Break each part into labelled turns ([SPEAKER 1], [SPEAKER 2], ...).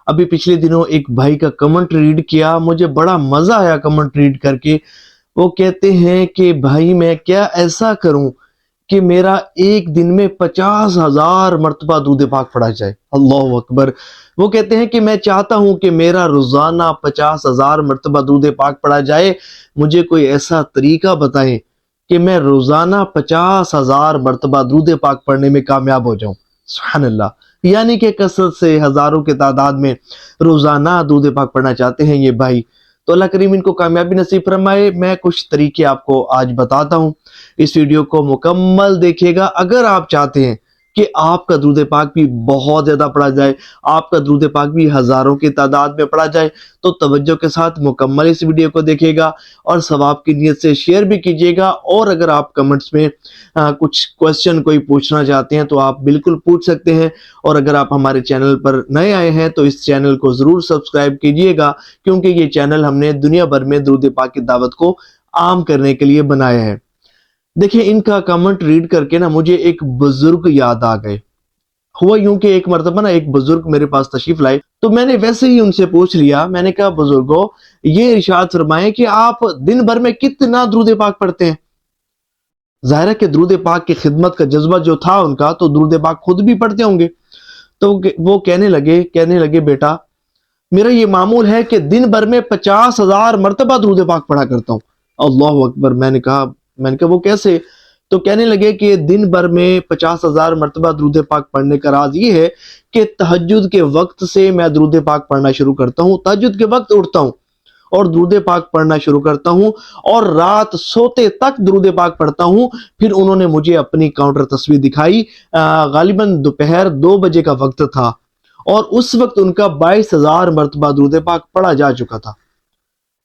[SPEAKER 1] ابھی پچھلے دنوں ایک بھائی کا کمنٹ ریڈ کیا، مجھے بڑا مزہ آیا کمنٹ ریڈ کر کے۔ وہ کہتے ہیں کہ بھائی میں کیا ایسا کروں کہ میرا ایک دن میں 50,000 مرتبہ درود پاک پڑھا جائے۔ اللہ اکبر۔ وہ کہتے ہیں کہ میں چاہتا ہوں کہ میرا روزانہ 50,000 مرتبہ درود پاک پڑھا جائے، مجھے کوئی ایسا طریقہ بتائیں کہ میں روزانہ 50,000 مرتبہ درود پاک پڑھنے میں کامیاب ہو جاؤں۔ سبحان اللہ۔ یعنی کہ کثرت سے ہزاروں کے تعداد میں روزانہ درود پاک پڑھنا چاہتے ہیں یہ بھائی، تو اللہ کریم ان کو کامیابی نصیب فرمائے۔ میں کچھ طریقے آپ کو آج بتاتا ہوں، اس ویڈیو کو مکمل دیکھیے گا۔ اگر آپ چاہتے ہیں کہ آپ کا درود پاک بھی بہت زیادہ پڑھا جائے، آپ کا درود پاک بھی ہزاروں کی تعداد میں پڑھا جائے، تو توجہ کے ساتھ مکمل اس ویڈیو کو دیکھیے گا اور ثواب کی نیت سے شیئر بھی کیجیے گا۔ اور اگر آپ کمنٹس میں کچھ کوسچن کوئی پوچھنا چاہتے ہیں تو آپ بالکل پوچھ سکتے ہیں۔ اور اگر آپ ہمارے چینل پر نئے آئے ہیں تو اس چینل کو ضرور سبسکرائب کیجیے گا، کیونکہ یہ چینل ہم نے دنیا بھر میں درود پاک کی دعوت کو عام کرنے کے لیے بنایا ہے۔ دیکھیں ان کا کمنٹ ریڈ کر کے نا مجھے ایک بزرگ یاد آ گئے۔ ہوا یوں کہ ایک مرتبہ نا ایک بزرگ میرے پاس تشریف لائے، تو میں نے ویسے ہی ان سے پوچھ لیا، میں نے کہا بزرگوں یہ ارشاد فرمائیں کہ آپ دن بھر میں کتنا درود پاک پڑھتے ہیں؟ ظاہر ہے کہ درود پاک کی خدمت کا جذبہ جو تھا ان کا، تو درود پاک خود بھی پڑھتے ہوں گے۔ تو وہ کہنے لگے بیٹا میرا یہ معمول ہے کہ دن بھر میں 50,000 مرتبہ درود پاک پڑھا کرتا ہوں۔ اللہ اکبر۔ میں نے کہا وہ کیسے؟ تو کہنے لگے کہ دن بھر میں 50,000 مرتبہ درود پاک پڑھنے کا راز یہ ہے کہ تہجد کے وقت سے میں درود پاک پڑھنا شروع کرتا ہوں، تہجد کے وقت اٹھتا ہوں اور درود پاک پڑھنا شروع کرتا ہوں، اور رات سوتے تک درود پاک پڑھتا ہوں۔ پھر انہوں نے مجھے اپنی کاؤنٹر تصویر دکھائی، غالباً دوپہر 2 بجے کا وقت تھا، اور اس وقت ان کا 22,000 مرتبہ درود پاک پڑھا جا چکا تھا۔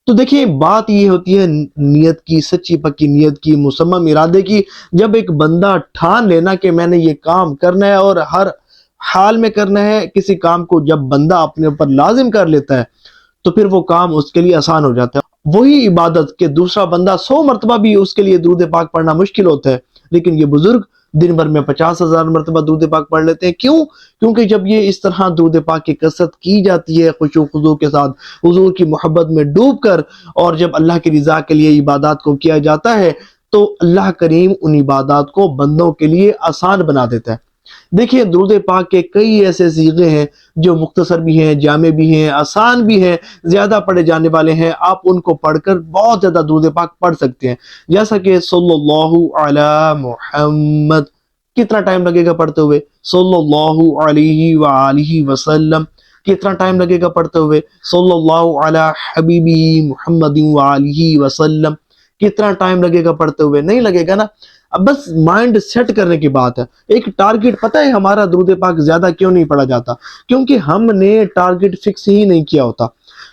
[SPEAKER 1] تو دیکھیں بات یہ ہوتی ہے نیت کی، سچی پکی نیت کی، مصمم ارادے کی۔ جب ایک بندہ ٹھان لینا کہ میں نے یہ کام کرنا ہے اور ہر حال میں کرنا ہے، کسی کام کو جب بندہ اپنے اوپر لازم کر لیتا ہے تو پھر وہ کام اس کے لیے آسان ہو جاتا ہے۔ وہی عبادت کہ دوسرا بندہ 100 مرتبہ بھی اس کے لیے درود پاک پڑھنا مشکل ہوتا ہے، لیکن یہ بزرگ دن بھر میں 50,000 مرتبہ درود پاک پڑھ لیتے ہیں۔ کیوں؟ کیونکہ جب یہ اس طرح درود پاک کی کثرت کی جاتی ہے، خشوع و خضوع کے ساتھ، حضور کی محبت میں ڈوب کر، اور جب اللہ کی رضا کے لیے عبادات کو کیا جاتا ہے، تو اللہ کریم ان عبادات کو بندوں کے لیے آسان بنا دیتا ہے۔ دیکھیں درود پاک کے کئی ایسے صیغے ہیں جو مختصر بھی ہیں، جامع بھی ہیں، آسان بھی ہیں، زیادہ پڑھے جانے والے ہیں۔ آپ ان کو پڑھ کر بہت زیادہ درود پاک پڑھ سکتے ہیں، جیسا کہ صلی اللہ علی محمد، کتنا ٹائم لگے گا پڑھتے ہوئے؟ صلی اللہ علیہ وآلہ وسلم، کتنا ٹائم لگے گا پڑھتے ہوئے؟ صلی اللہ علی حبیبی محمد وآلہ وسلم، کتنا ٹائم لگے گا پڑھتے ہوئے؟ نہیں لگے گا نا۔ اب بس مائنڈ سیٹ کرنے کی بات ہے۔ ایک ٹارگٹ، پتہ ہے ہمارا درود پاک زیادہ کیوں نہیں پڑھا جاتا؟ کیونکہ ہم نے ٹارگٹ فکس ہی نہیں کیا ہوتا،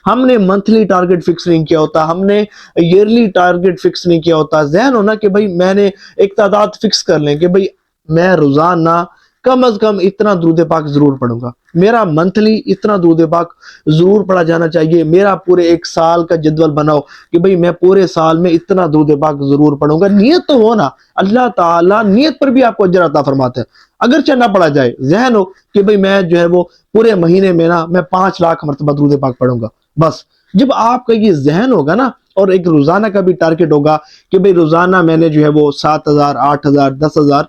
[SPEAKER 1] ہم نے منتھلی ٹارگٹ فکس نہیں کیا ہوتا، ہم نے ایئرلی ٹارگٹ فکس نہیں کیا ہوتا۔ ذہن ہونا کہ بھئی میں نے ایک تعداد فکس کر لیں کہ بھئی میں روزانہ کم از کم اتنا درود پاک ضرور پڑھوں گا، میرا منتھلی اتنا درود پاک ضرور پڑھا جانا چاہیے۔ میرا پورے ایک سال کا جدول بناؤ کہ بھئی میں پورے سال میں اتنا درود پاک ضرور پڑھوں گا۔ نیت تو ہو نا، اللہ تعالیٰ نیت پر بھی آپ کو اجر عطا فرماتے ہیں، اگرچہ نہ پڑھا جائے۔ ذہن ہو کہ بھئی میں جو ہے وہ پورے مہینے میں نا میں 5 لاکھ مرتبہ درود پاک پڑھوں گا، بس جب آپ کا یہ ذہن ہوگا نا، اور ایک روزانہ کا بھی ٹارگٹ ہوگا کہ بھئی روزانہ میں نے جو ہے وہ 7,000 8,000 10,000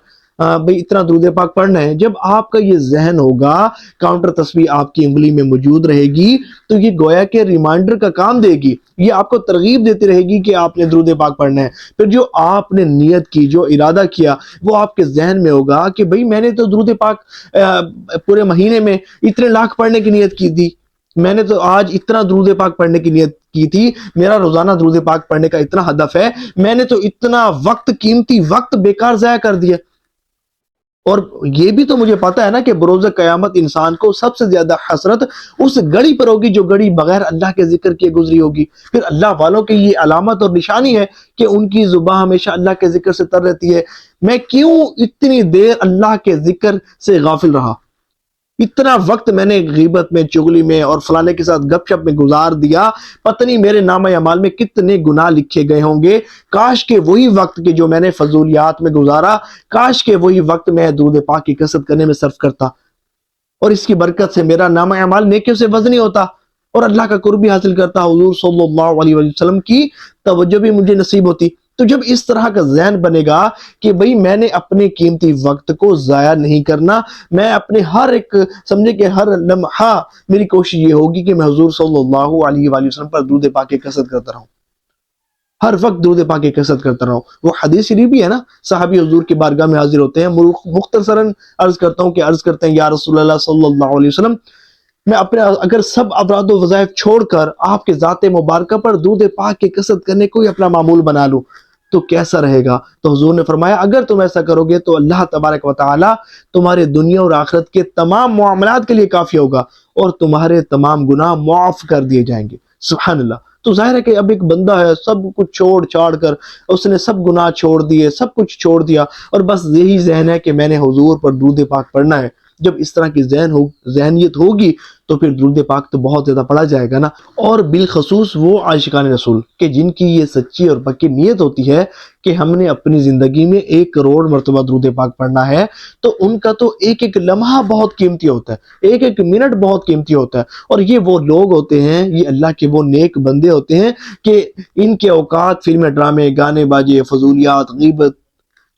[SPEAKER 1] بھئی اتنا درود پاک پڑھنا ہے، جب آپ کا یہ ذہن ہوگا، کاؤنٹر تصویر آپ کی انگلی میں موجود رہے گی، تو یہ گویا کہ ریمائنڈر کا کام دے گی، یہ آپ کو ترغیب دیتی رہے گی کہ آپ نے درود پاک پڑھنا ہے۔ پھر جو آپ نے نیت کی، جو ارادہ کیا، وہ آپ کے ذہن میں ہوگا کہ بھئی میں نے تو درود پاک پورے مہینے میں اتنے لاکھ پڑھنے کی نیت کی تھی، میں نے تو آج اتنا درود پاک پڑھنے کی نیت کی تھی، میرا روزانہ درود پاک پڑھنے کا اتنا ہدف ہے، میں نے تو اتنا وقت، قیمتی وقت بیکار ضائع کر دیا۔ اور یہ بھی تو مجھے پتا ہے نا کہ بروز قیامت انسان کو سب سے زیادہ حسرت اس گھڑی پر ہوگی جو گھڑی بغیر اللہ کے ذکر کے گزری ہوگی۔ پھر اللہ والوں کی یہ علامت اور نشانی ہے کہ ان کی زبان ہمیشہ اللہ کے ذکر سے تر رہتی ہے۔ میں کیوں اتنی دیر اللہ کے ذکر سے غافل رہا؟ اتنا وقت میں نے غیبت میں، چغلی میں اور فلانے کے ساتھ گپ شپ میں گزار دیا، پتہ نہیں میرے نامہ اعمال میں کتنے گناہ لکھے گئے ہوں گے۔ کاش کہ وہی وقت کے جو میں نے فضولیات میں گزارا، کاش کہ وہی وقت میں درود پاک کی کثرت کرنے میں صرف کرتا۔ اور اس کی برکت سے میرا نام اعمال نیکیوں سے وزنی ہوتا اور اللہ کا قرب بھی حاصل کرتا، حضور صلی اللہ علیہ وسلم کی توجہ بھی مجھے نصیب ہوتی۔ تو جب اس طرح کا ذہن بنے گا کہ بھئی میں نے اپنے قیمتی وقت کو ضائع نہیں کرنا، میں اپنے ہر ایک سمجھے کہ ہر لمحہ میری کوشش یہ ہوگی کہ میں حضور صلی اللہ علیہ وآلہ وسلم پر درود پاک کی کثرت کرتا رہوں، ہر وقت درود پاک کی کثرت کرتا رہوں۔ وہ حدیث شریف بھی ہے نا، صحابی حضور کی بارگاہ میں حاضر ہوتے ہیں، مختصراً عرض کرتا ہوں کہ عرض کرتے ہیں یا رسول اللہ صلی اللہ علیہ وسلم، میں اپنے اگر سب افراد و وظائف چھوڑ کر آپ کے ذات مبارکہ پر درود پاک کی کثرت کرنے کو ہی اپنا معمول بنا لوں تو کیسا رہے گا؟ تو حضور نے فرمایا اگر تم ایسا کرو گے تو اللہ تبارک و تعالی تمہارے دنیا اور آخرت کے تمام معاملات کے لیے کافی ہوگا اور تمہارے تمام گناہ معاف کر دیے جائیں گے۔ سبحان اللہ۔ تو ظاہر ہے کہ اب ایک بندہ ہے سب کچھ چھوڑ چھاڑ کر اس نے سب گناہ چھوڑ دیے، سب کچھ چھوڑ دیا اور بس یہی ذہن ہے کہ میں نے حضور پر درود پاک پڑھنا ہے۔ جب اس طرح کی ذہنیت ہوگی تو پھر درود پاک تو بہت زیادہ پڑھا جائے گا نا۔ اور بالخصوص وہ عاشقان رسول کہ جن کی یہ سچی اور پکی نیت ہوتی ہے کہ ہم نے اپنی زندگی میں 1 کروڑ مرتبہ درود پاک پڑھنا ہے، تو ان کا تو ایک ایک لمحہ بہت قیمتی ہوتا ہے، ایک ایک منٹ بہت قیمتی ہوتا ہے۔ اور یہ وہ لوگ ہوتے ہیں، یہ اللہ کے وہ نیک بندے ہوتے ہیں کہ ان کے اوقات فلمیں، ڈرامے، گانے باجے، فضولیات، غیبت،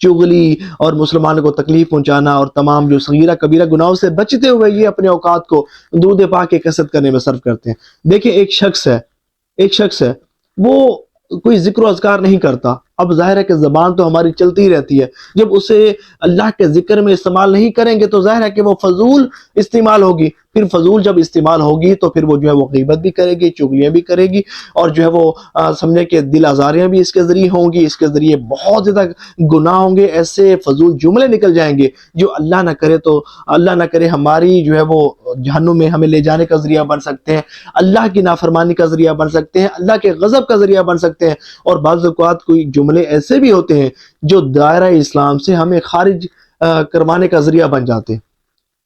[SPEAKER 1] چغلی اور مسلمانوں کو تکلیف پہنچانا اور تمام جو صغیرہ کبیرہ گناہوں سے بچتے ہوئے یہ اپنے اوقات کو درود پاک کی کثرت کرنے میں صرف کرتے ہیں۔ دیکھیں ایک شخص ہے وہ کوئی ذکر و اذکار نہیں کرتا، اب ظاہر ہے کہ زبان تو ہماری چلتی ہی رہتی ہے، جب اسے اللہ کے ذکر میں استعمال نہیں کریں گے تو ظاہر ہے کہ وہ فضول استعمال ہوگی، پھر فضول جب استعمال ہوگی تو پھر وہ جو ہے وہ غیبت بھی کرے گی، چغلیاں بھی کرے گی اور جو ہے وہ سمجھے کہ دل آزاریاں بھی اس کے ذریعے ہوں گی، اس کے ذریعے بہت زیادہ گناہ ہوں گے، ایسے فضول جملے نکل جائیں گے جو اللہ نہ کرے ہماری جو ہے وہ جہنم میں ہمیں لے جانے کا ذریعہ بن سکتے ہیں، اللہ کی نافرمانی کا ذریعہ بن سکتے ہیں، اللہ کے غضب کا ذریعہ بن سکتے ہیں۔ اور بعض اوقات کوئی جملے ایسے بھی ہوتے ہیں جو دائرہ اسلام سے ہمیں خارج کروانے کا ذریعہ بن جاتے ہیں۔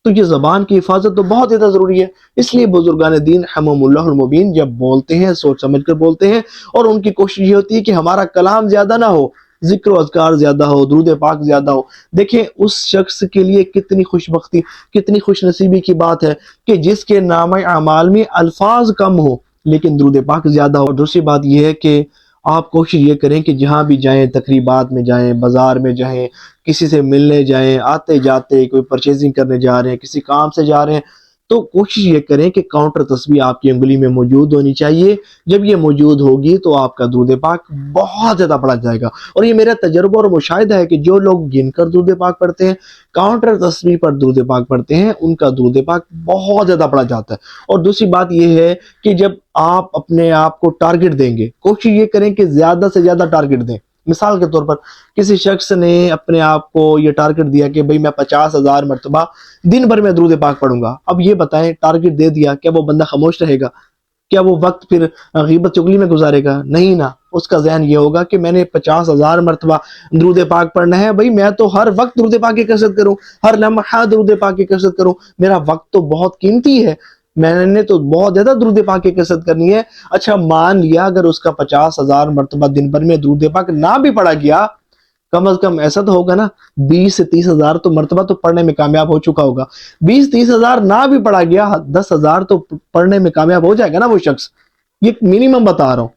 [SPEAKER 1] تو یہ زبان کی حفاظت تو بہت زیادہ ضروری ہے، اس لیے بزرگان دین رحمہم اللہ المبین جب بولتے ہیں سوچ سمجھ کر بولتے ہیں، اور ان کی کوشش یہ ہوتی ہے کہ ہمارا کلام زیادہ نہ ہو، ذکر و اذکار زیادہ ہو، درود پاک زیادہ ہو۔ دیکھیں اس شخص کے لیے کتنی خوش بختی، کتنی خوش نصیبی کی بات ہے کہ جس کے نامہ اعمال میں الفاظ کم ہو لیکن درود پاک زیادہ ہو۔ اور دوسری بات یہ ہے کہ آپ کوشش یہ کریں کہ جہاں بھی جائیں، تقریبات میں جائیں، بازار میں جائیں، کسی سے ملنے جائیں، آتے جاتے کوئی پرچیزنگ کرنے جا رہے ہیں، کسی کام سے جا رہے ہیں، تو کوشش یہ کریں کہ کاؤنٹر تسبیح آپ کی انگلی میں موجود ہونی چاہیے۔ جب یہ موجود ہوگی تو آپ کا درود پاک بہت زیادہ پڑھا جائے گا۔ اور یہ میرا تجربہ اور مشاہدہ ہے کہ جو لوگ گن کر درود پاک پڑھتے ہیں، کاؤنٹر تسبیح پر درود پاک پڑھتے ہیں، ان کا درود پاک بہت زیادہ پڑھا جاتا ہے۔ اور دوسری بات یہ ہے کہ جب آپ اپنے آپ کو ٹارگٹ دیں گے، کوشش یہ کریں کہ زیادہ سے زیادہ ٹارگٹ دیں۔ مثال کے طور پر کسی شخص نے اپنے آپ کو یہ ٹارگٹ دیا کہ بھئی میں 50,000 مرتبہ دن بھر میں درود پاک پڑھوں گا۔ اب یہ بتائیں ٹارگٹ دے دیا، کیا وہ بندہ خاموش رہے گا؟ کیا وہ وقت پھر غیبت چغلی میں گزارے گا؟ نہیں نا، اس کا ذہن یہ ہوگا کہ میں نے 50,000 مرتبہ درود پاک پڑھنا ہے، بھئی میں تو ہر وقت درود پاک کی کثرت کروں، ہر لمحہ درود پاک کی کثرت کروں، میرا وقت تو بہت قیمتی ہے، میں نے تو بہت زیادہ درود پاک کی کثرت کرنی ہے۔ اچھا مان لیا اگر اس کا 50,000 مرتبہ دن بھر میں درود پاک نہ بھی پڑھا گیا، کم از کم ایسا تو ہوگا نا 20 سے 30,000 تو مرتبہ تو پڑھنے میں کامیاب ہو چکا ہوگا۔ 20-30,000 نہ بھی پڑھا گیا، 10,000 تو پڑھنے میں کامیاب ہو جائے گا نا وہ شخص۔ یہ منیمم بتا رہا ہوں،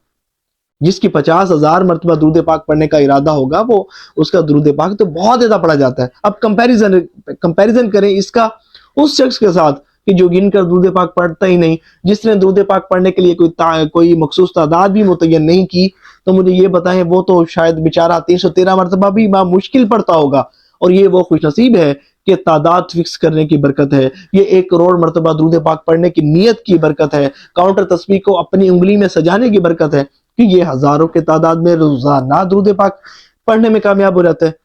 [SPEAKER 1] جس کی 50,000 مرتبہ درود پاک پڑھنے کا ارادہ ہوگا وہ اس کا درود پاک تو بہت زیادہ پڑھا جاتا ہے۔ اب کمپیریزن کریں اس کا اس شخص کے ساتھ کہ جو گن کر درود پاک پڑھتا ہی نہیں، جس نے درود پاک پڑھنے کے لیے کوئی مخصوص تعداد بھی متعین نہیں کی، تو مجھے یہ بتائیں وہ تو شاید بیچارہ 313 مرتبہ بھی مشکل پڑھتا ہوگا۔ اور یہ وہ خوش نصیب ہے کہ تعداد فکس کرنے کی برکت ہے، یہ 1 کروڑ مرتبہ درود پاک پڑھنے کی نیت کی برکت ہے، کاؤنٹر تسبیح کو اپنی انگلی میں سجانے کی برکت ہے کہ یہ ہزاروں کے تعداد میں روزانہ درود پاک پڑھنے میں کامیاب ہو جاتا ہے۔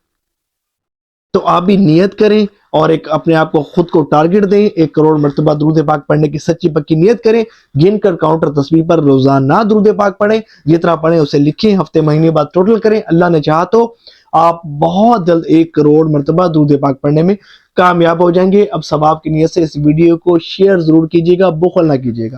[SPEAKER 1] تو آپ بھی نیت کریں اور ایک اپنے آپ کو خود کو ٹارگٹ دیں، 1 کروڑ مرتبہ درود پاک پڑھنے کی سچی پکی نیت کریں، گن کر کاؤنٹر تسبیح پر روزانہ درود پاک پڑھیں، جتنا پڑھیں اسے لکھیں، ہفتے مہینے بعد ٹوٹل کریں، اللہ نے چاہا تو آپ بہت جلد 1 کروڑ مرتبہ درود پاک پڑھنے میں کامیاب ہو جائیں گے۔ اب ثواب کی نیت سے اس ویڈیو کو شیئر ضرور کیجیے گا، بخل نہ کیجیے گا۔